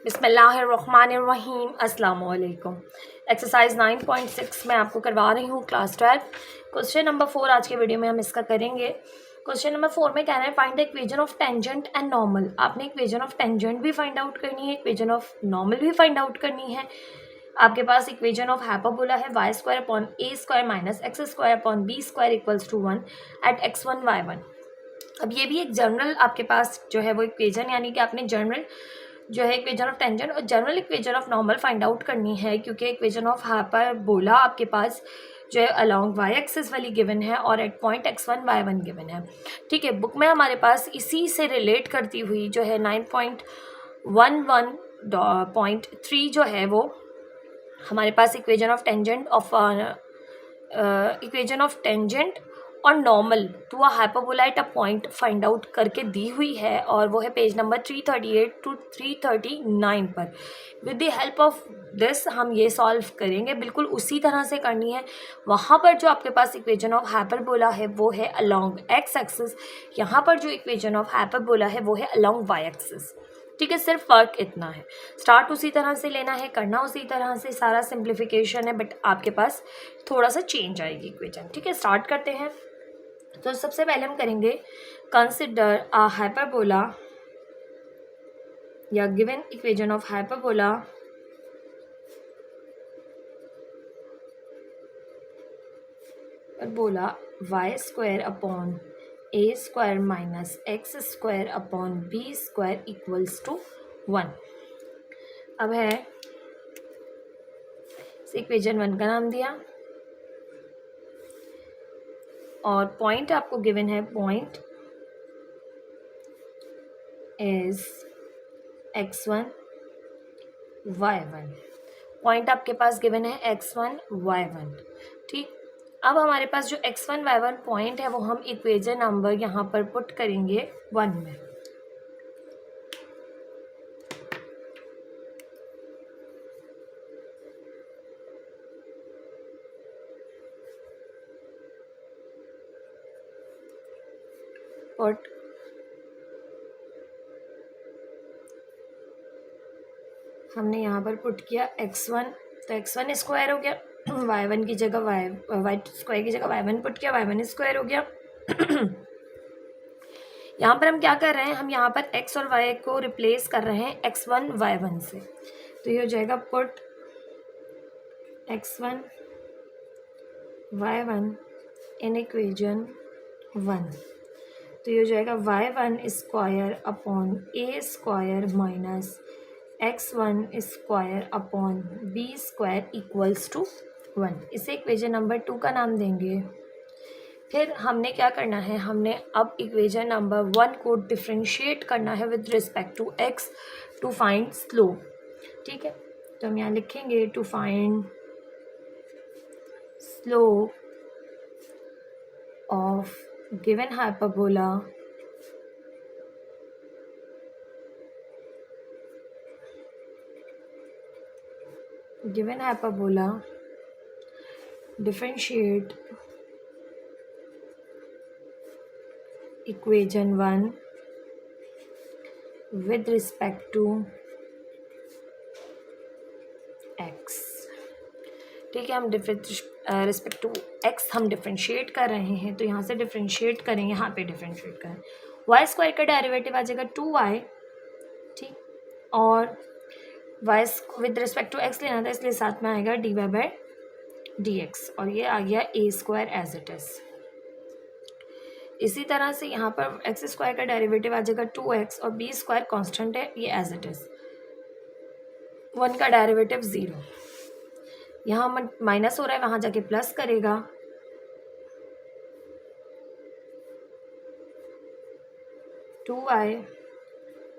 बिस्मिल्लाहिर्रहमानिर्रहीम अस्सलाम वालेकुम। एक्सरसाइज 9.6 मैं आपको करवा रही हूँ क्लास 12। क्वेश्चन नंबर 4 आज के वीडियो में हम इसका करेंगे। क्वेश्चन नंबर 4 में कह रहे हैं find the equation of tangent and normal. आपने इक्वेशन ऑफ टेंजेंट भी फाइंड आउट करनी है, इक्वेशन ऑफ नॉर्मल भी फाइंड आउट करनी है। आपके पास इक्वेशन ऑफ हाइपरबोला है y square upon a square minus x square upon b square equals to 1 at x1 y1। अब ये भी एक जनरल आपके पास जो है वो इक्वेशन, यानी कि आपने जनरल जो है इक्वेशन ऑफ टेंजेंट और general equation of normal find out करनी है, क्योंकि इक्वेशन ऑफ हाइपरबोला आपके पास जो है अलोंग वाई एक्सिस वाली गिवन है और eight point x1 y1 given है। ठीक है, बुक में हमारे पास इसी से रिलेट करती हुई जो है 9.11.3 जो है वो हमारे पास इक्वेशन ऑफ टेंजेंट और normal to a hyperbola at a point find out करके दी हुई है, और वो है पेज नंबर 338 टू 339 पर। With the help of this हम ये सॉल्व करेंगे, बिल्कुल उसी तरह से करनी है। वहाँ पर जो आपके पास इक्वेशन ऑफ हाइपरबोला है वो है अलोंग एक्स एक्सिस, यहाँ पर जो इक्वेशन ऑफ हाइपरबोला है वो है अलोंग वाई एक्सिस। ठीक है, सिर्फ फ़र्क इतना है। स्टार्ट उसी तरह से लेना है, करना उसी तरह से, सारा सिंप्लीफिकेशन है, बट आपके पास थोड़ा सा चेंज आएगी इक्वेशन। ठीक है, स्टार्ट करते हैं। तो सबसे पहले हम करेंगे कंसिडर अ हाइपरबोला या गिवन इक्वेशन ऑफ हाइपरबोला बोला y square upon a square minus x square upon b square equals to 1। अब है इक्वेशन 1 का नाम दिया और पॉइंट आपको गिवन है, point is x1 y1। Point आपके पास गिवन है x1 y1। ठीक, अब हमारे पास जो x1 y1 पॉइंट है वो हम इक्वेशन नंबर यहाँ पर पुट करेंगे 1 में। पुट हमने यहाँ पर पुट किया x1, तो x1 स्क्वायर हो गया, y1 की जगह y स्क्वायर की जगह y1 पुट किया, y1 स्क्वायर हो गया। यहाँ पर हम क्या कर रहे हैं, हम यहाँ पर x और y को रिप्लेस कर रहे हैं x1 y1 से, तो ये हो जाएगा put x1 y1 in equation 1, तो ये हो जाएगा y1 square upon a square minus x1 square upon b square equals to 1। इसे इक्वेशन नंबर 2 का नाम देंगे। फिर हमने क्या करना है, हमने अब इक्वेशन नंबर 1 को डिफ्रेंशिएट करना है with respect to x to find slope. ठीक है, तो हम यहाँ लिखेंगे to find slope of given hyperbola differentiate equation 1 with respect to x। ठीक है, हम रिस्पेक्ट टू x हम डिफ्रेंशिएट कर रहे हैं, तो यहाँ से डिफ्रेंशिएट करें, यहाँ पे डिफ्रेंशिएट करें। y स्क्वायर का डेरिवेटिव आ जाएगा 2y। ठीक, और y with respect to x लेना था, इसलिए साथ में आएगा dy बाई dx, और ये आ गया a square as it is. इसी तरह से यहाँ पर एक्स स्क्वायर का डेरिवेटिव आ जाएगा 2x और b स्क्वायर कांस्टेंट है, ये एज इट इज। 1 का डेरिवेटिव 0, यहाँ माइनस हो रहा है, वहाँ जाके प्लस करेगा, two y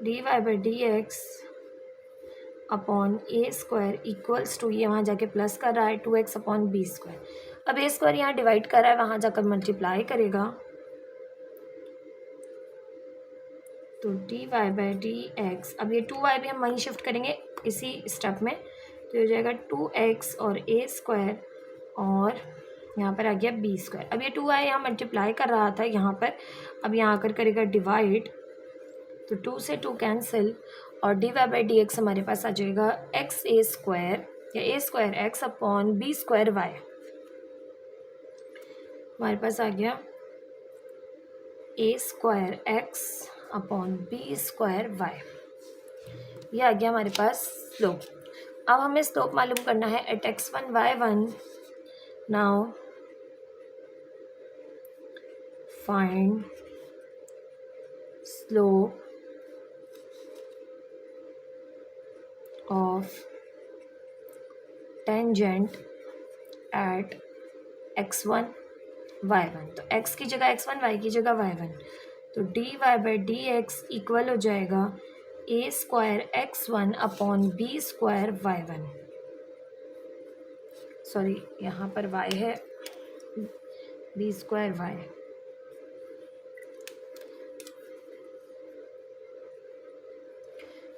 d y by d x upon a square equals to, ये वहाँ जाके प्लस कर रहा है 2x अपॉन बी स्क्वायर। अब ए स्क्वायर यहाँ डिवाइड कर रहा है, वहाँ जाकर मल्टीप्लाई करेगा, तो d y by d x. अब ये 2y भी हम वहीं शिफ्ट करेंगे इसी स्टेप में, तो हो जाएगा 2x और ए स्क्वायर और यहाँ पर आ गया बी स्क्वायर। अब ये 2y यहाँ मल्टीप्लाई कर रहा था यहाँ पर, अब यहाँ आकर करेगा डिवाइड, तो 2 से 2 कैंसिल और d y by d x हमारे पास आ जाएगा एक्स ए स्क्वायर या a square x upon b square y. हमारे पास आ गया a square x upon b square y. ये आ गया हमारे पास स्लोप। अब हमें स्लोप मालूम करना है at x1 y1। Now find slope of tangent at x1 y1। तो x की जगह x1, y की जगह y1, तो dy by d x equal हो जाएगा a square x1 upon b square y1। Sorry, यहाँ पर y है, बी स्क्वायर y।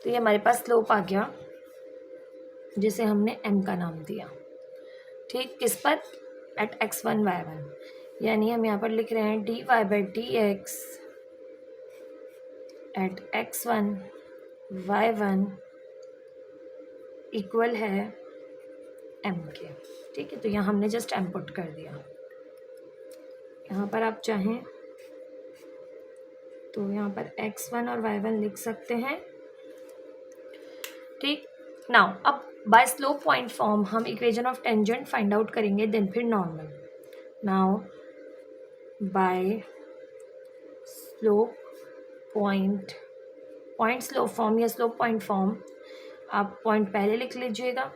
तो ये हमारे पास स्लोप आ गया जिसे हमने m का नाम दिया। ठीक, किस पर? एट x1 y1, यानी हम यहाँ पर लिख रहे हैं d y by d x at x1 y1 equal है m के। ठीक है, तो यहाँ हमने जस्ट m पुट कर दिया। यहाँ पर आप चाहें तो यहाँ पर x1 और y1 लिख सकते हैं। ठीक, नाउ अब बाय स्लोप पॉइंट फॉर्म हम equation of tangent find out करेंगे, देन फिर normal. Now by slope point slope form या स्लोप पॉइंट फॉर्म, आप पॉइंट पहले लिख लीजिएगा।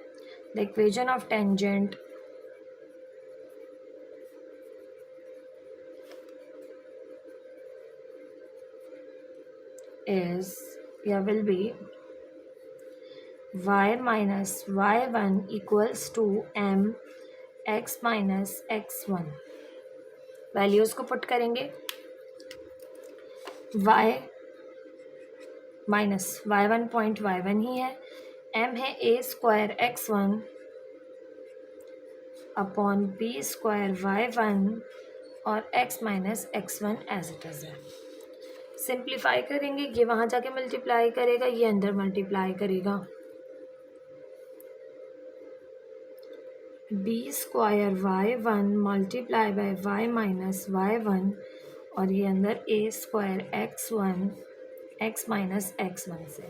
The equation of tangent is या will be y minus y1 equals to m x minus x1। Values को put करेंगे। y minus y1 point y1 ही है, m है a square x1 upon b square y1 और x minus x1 as it is है। Simplify करेंगे, ये वहाँ जाके मल्टीप्लाई करेगा, ये अंदर मल्टीप्लाई करेगा। B square y1 multiply by y minus y1 और ये अंदर a square x1 x minus x1 से।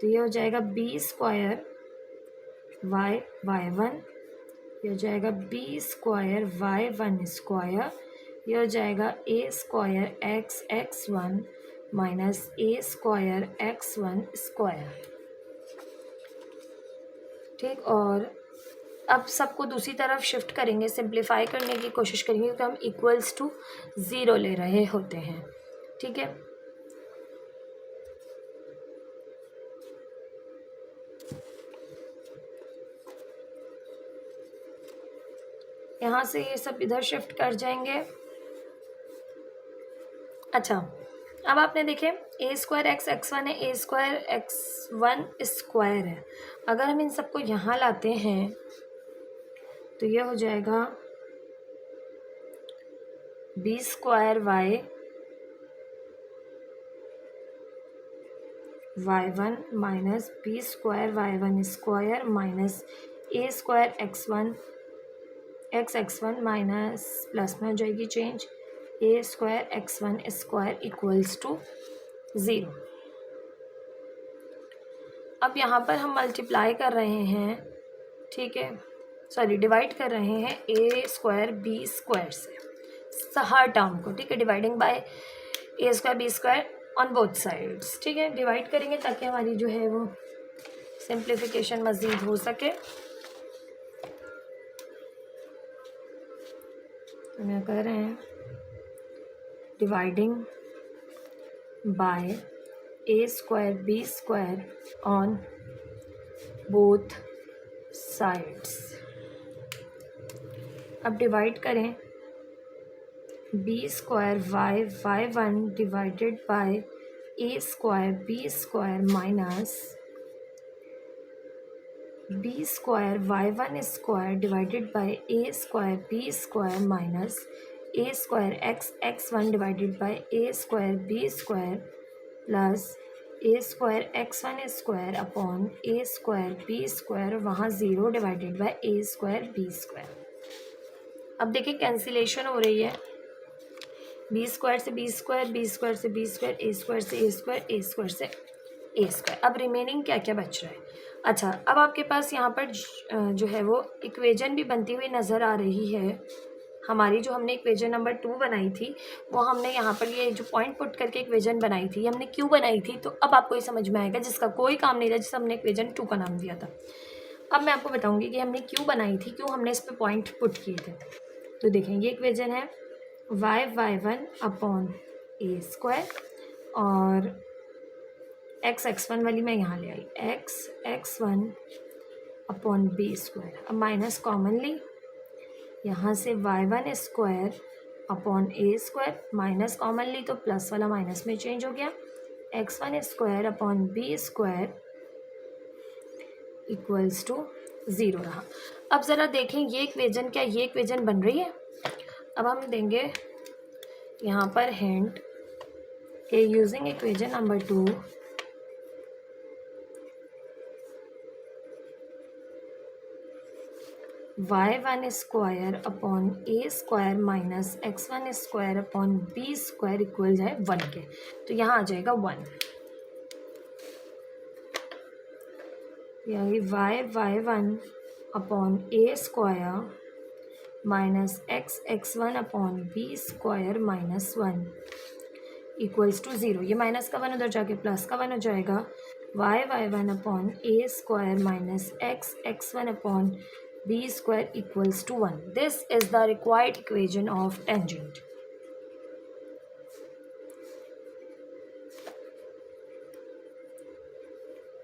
तो ये हो जाएगा b स्क्वायर y1, ये हो जाएगा b स्क्वायर y1 स्क्वायर, ये हो जाएगा a square x1 minus a square x1 square. ठीक, और अब सबको दूसरी तरफ शिफ्ट करेंगे, सिंप्लीफाई करने की कोशिश करेंगे क्योंकि हम इक्वल्स टू 0 ले रहे होते हैं। ठीक है, यहाँ से ये सब इधर शिफ्ट कर जाएंगे। अच्छा, अब आपने देखे ए स्क्वायर x1 है, ए स्क्वायर x1 स्क्वायर है। अगर हम इन सबको यहाँ लाते हैं तो ये हो जाएगा b square y1 minus b square y1 square minus a square x1 minus plus में हो जाएगी change a square x1 square equals to 0। अब यहाँ पर हम मल्टीप्लाई कर रहे हैं, ठीक है, सॉरी डिवाइड कर रहे हैं ए स्क्वायर बी स्क्वायर से हर टर्म को। ठीक है, dividing by a square b square on both sides. ठीक है, डिवाइड करेंगे ताकि हमारी जो है वो सिंप्लीफिकेशन मज़ीद हो सके। तो मैं कह रहे हैं dividing by a square b square on both sides. अब डिवाइड करें b square y1 divided by a square b square minus b square y1 square divided by a square b square minus a square x1 divided by a square b square plus a square x one square upon a square b square, वहाँ 0 divided by a square b square. अब देखिए cancellation हो रही है, B square से B square, b square से B square, ए square से ए square, ए square से ए स्क्वायर। अब रिमेनिंग क्या क्या बच रहा है? अच्छा, अब आपके पास यहाँ पर जो है वो इक्वेजन भी बनती हुई नज़र आ रही है। हमारी जो हमने इक्वेजन नंबर 2 बनाई थी, वो हमने यहाँ पर ये जो पॉइंट पुट करके इक्वेजन बनाई थी, हमने क्यों बनाई थी, तो अब आपको ये समझ में आएगा जिसका कोई काम नहीं था, जिसे हमने इक्वेजन 2 का नाम दिया था। अब मैं आपको बताऊँगी कि हमने क्यों बनाई थी, क्यों हमने इस पर पॉइंट पुट किए थे। तो देखें, ये इक्वेजन है y1 अपॉन ए स्क्वायर, और x1 वाली मैं यहाँ ले आई, x1 अपॉन बी स्क्वायर। अब माइनस कॉमन ली, यहाँ से y1 square upon a square, minus common ली तो प्लस वाला माइनस में चेंज हो गया, x1 square upon b square equals to 0 रहा। अब ज़रा देखें ये इक्वेजन, क्या ये इक्वेजन बन रही है? अब हम देंगे यहाँ पर हिंट कि using equation number 2 y1 square upon a square minus x1 square upon b square equal है 1 के, तो यहाँ आ जाएगा 1, यानी y1 upon a square minus x1 upon b square minus 1 equals to 0। ये माइनस का 1 उधर जाके प्लस का 1 हो जाएगा, y1 upon a square minus x1 upon b square equals to 1. This is the required equation of tangent.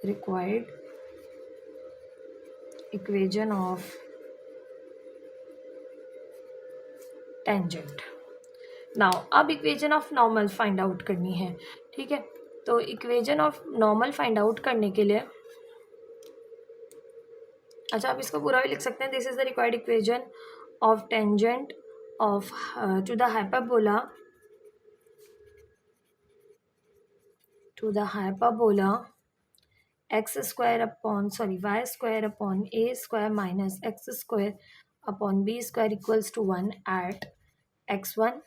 Required equation of tangent. Now, अब equation of normal find out करनी है, ठीक है? तो equation of normal find out करने के लिए, अच्छा आप इसको पूरा भी लिख सकते हैं, this is the required equation of tangent of to the hyperbola x square upon y square upon a square minus x square upon b square equals to 1 at x1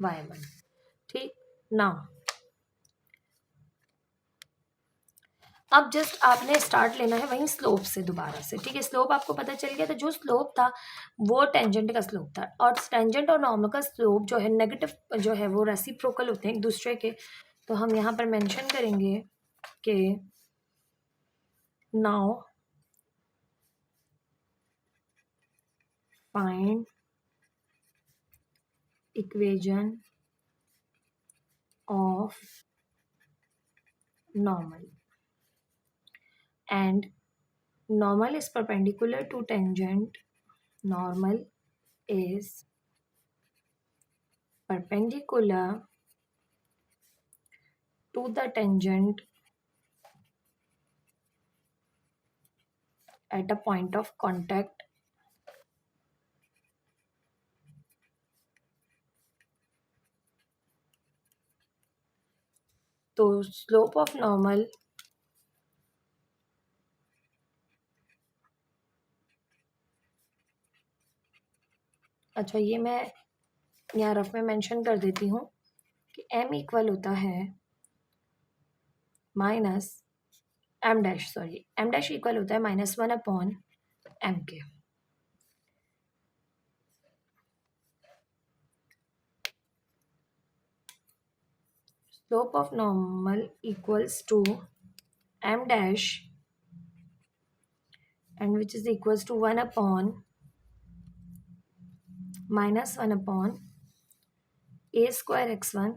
y1। ठीक, नाउ अब just आपने start लेना है वहीं slope से दोबारा से, ठीक है? स्लोप आपको पता चल गया, तो जो स्लोप था वो टेंजेंट का स्लोप था, और टेंजेंट और नॉर्मल का स्लोप जो है नेगेटिव जो है वो रेसिप्रोकल होते हैं एक दूसरे के। तो हम यहाँ पर मेंशन करेंगे कि now find equation of normal, and normal is perpendicular to tangent. Normal is perpendicular to the tangent at a point of contact. तो slope of normal अच्छा ये मैं यहाँ रफ में मेंशन कर देती हूँ कि m इक्वल होता है माइनस m डैश इक्वल होता है -1 अपॉन m के। Slope of normal equals to m dash, and which is equals to 1 upon -1 upon a square x1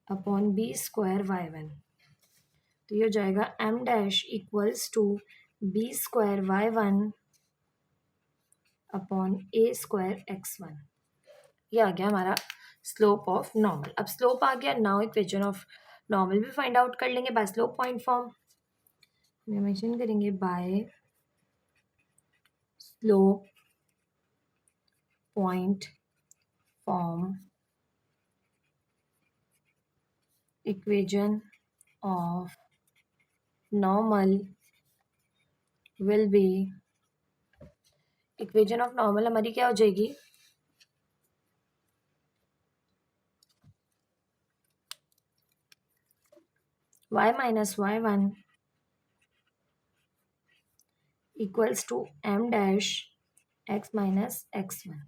upon b square y1। तो ये हो जाएगा m dash equals to b square y1 upon a square x1। ये आ गया हमारा slope of normal. अब slope आ गया, नाउ इक्वेशन ऑफ नॉर्मल भी फाइंड आउट कर लेंगे by slope point form. Mention करेंगे by slope point form equation of normal will be, equation of normal हमारी क्या हो जाएगी, y minus y one equals to m dash x minus x one.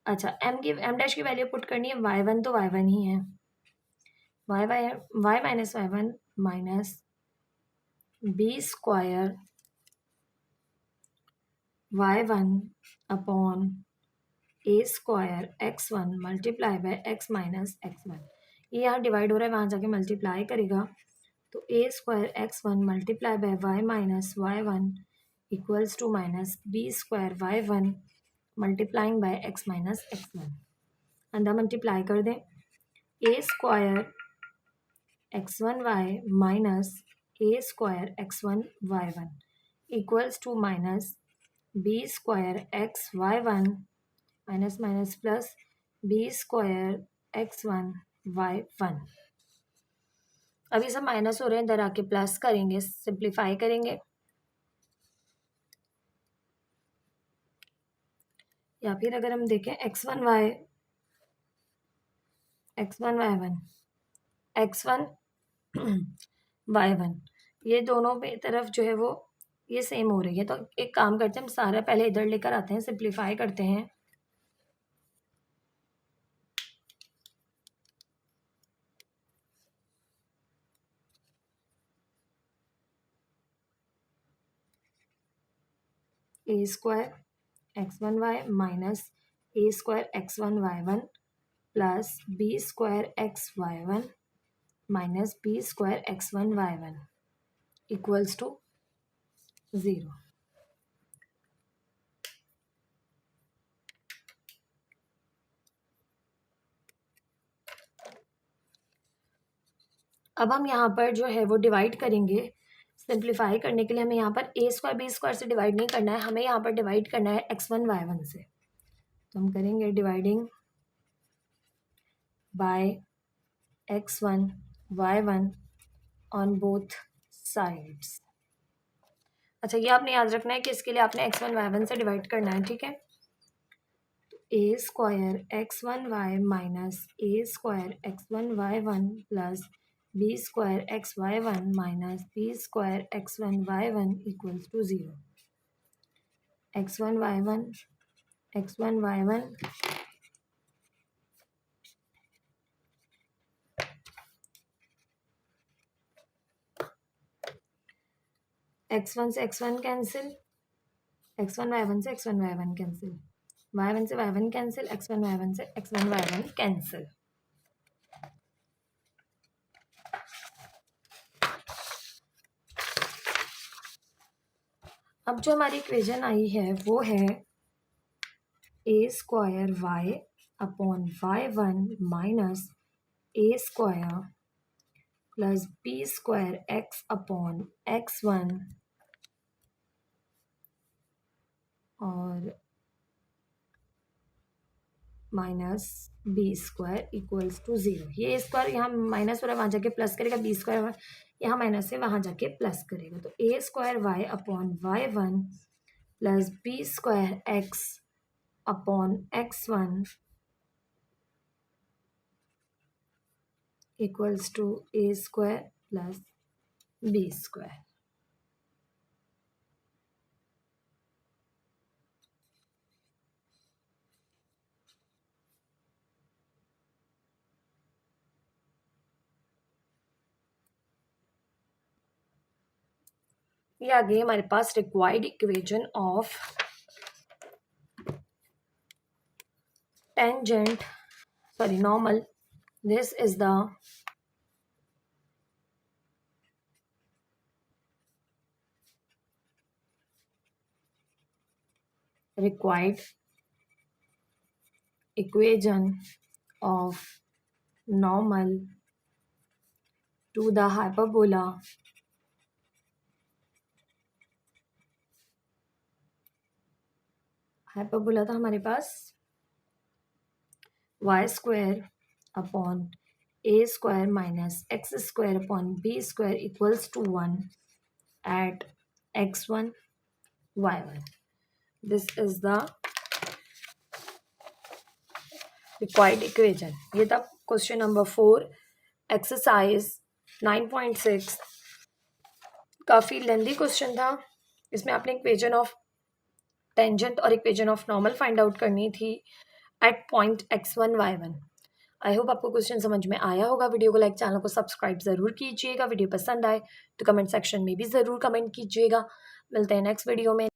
अच्छा, m dash की value put करनी है, y1 तो y1 ही है, y minus y one minus b square y1 upon a square x1 multiply by x minus x1। ये यहाँ divide हो रहा है, वहाँ जाके मल्टीप्लाई करेगा, तो a square x1 multiply by y minus y one equals to minus b square y1 multiplying by x minus x1। अंदर मल्टीप्लाई कर दें, a square x1y minus a square x1y1 equals to minus b square xy1 minus minus plus b square x1y1। अभी सब minus हो रहे हैं, इधर आके प्लस करेंगे, सिंप्लीफाई करेंगे, या फिर अगर हम देखें x1y x1y1 x1 y1 ये दोनों पे तरफ जो है वो ये सेम हो रही है, तो एक काम करते हैं, हम सारा पहले इधर लेकर आते हैं, सिंप्लीफाई करते हैं। A square x1y minus a square x1y1 plus b square xy1 minus b square x1y1 equals to 0। अब हम यहाँ पर जो है वो डिवाइड करेंगे, सिंप्लीफाई करने के लिए हमें यहाँ पर ए स्क्वायर बी स्क्वायर से डिवाइड नहीं करना है, हमें यहाँ पर डिवाइड करना है x1y1 से, तो हम करेंगे dividing by x1y1 on both sides. अच्छा, ये आपने याद रखना है कि इसके लिए आपने x1y1 से डिवाइड करना है, ठीक है। A square x1y minus a square x1y1 plus b square xy1 minus b square x1y1 equals to 0। x1y1 x1y1 x1 से x1 कैंसिल, x1y1 से x1y1 कैंसिल, y1 से y1 कैंसिल, x1y1 से x1y1 cancel. अब जो हमारी equation आई है वो है a square y upon y1 minus a square plus b square x upon x1 और minus b square equals to 0। ये स्क्वायर यहाँ माइनस हो रहा है, वहाँ जाके प्लस करेगा, बी स्क्वायर यहाँ माइनस है, वहाँ जाके प्लस करेगा, तो a square y upon y1 plus b square x upon x1 equals to a square plus b square. ये आ गई हमारे पास required equation of tangent sorry normal. This is the required equation of normal to the hyperbola था हमारे पास y square upon a square minus x square upon b square equals to 1 at x1 y1. This is the required equation. ये था question number 4 exercise 9.6. काफ़ी lengthy question था. इसमें आपने equation of tangent और equation of normal find out करनी थी at point x1 y1. I hope आपको क्वेश्चन समझ में आया होगा. वीडियो को लाइक, चैनल को सब्सक्राइब ज़रूर कीजिएगा. वीडियो पसंद आए तो कमेंट सेक्शन में भी ज़रूर कमेंट कीजिएगा. मिलते हैं नेक्स्ट वीडियो में.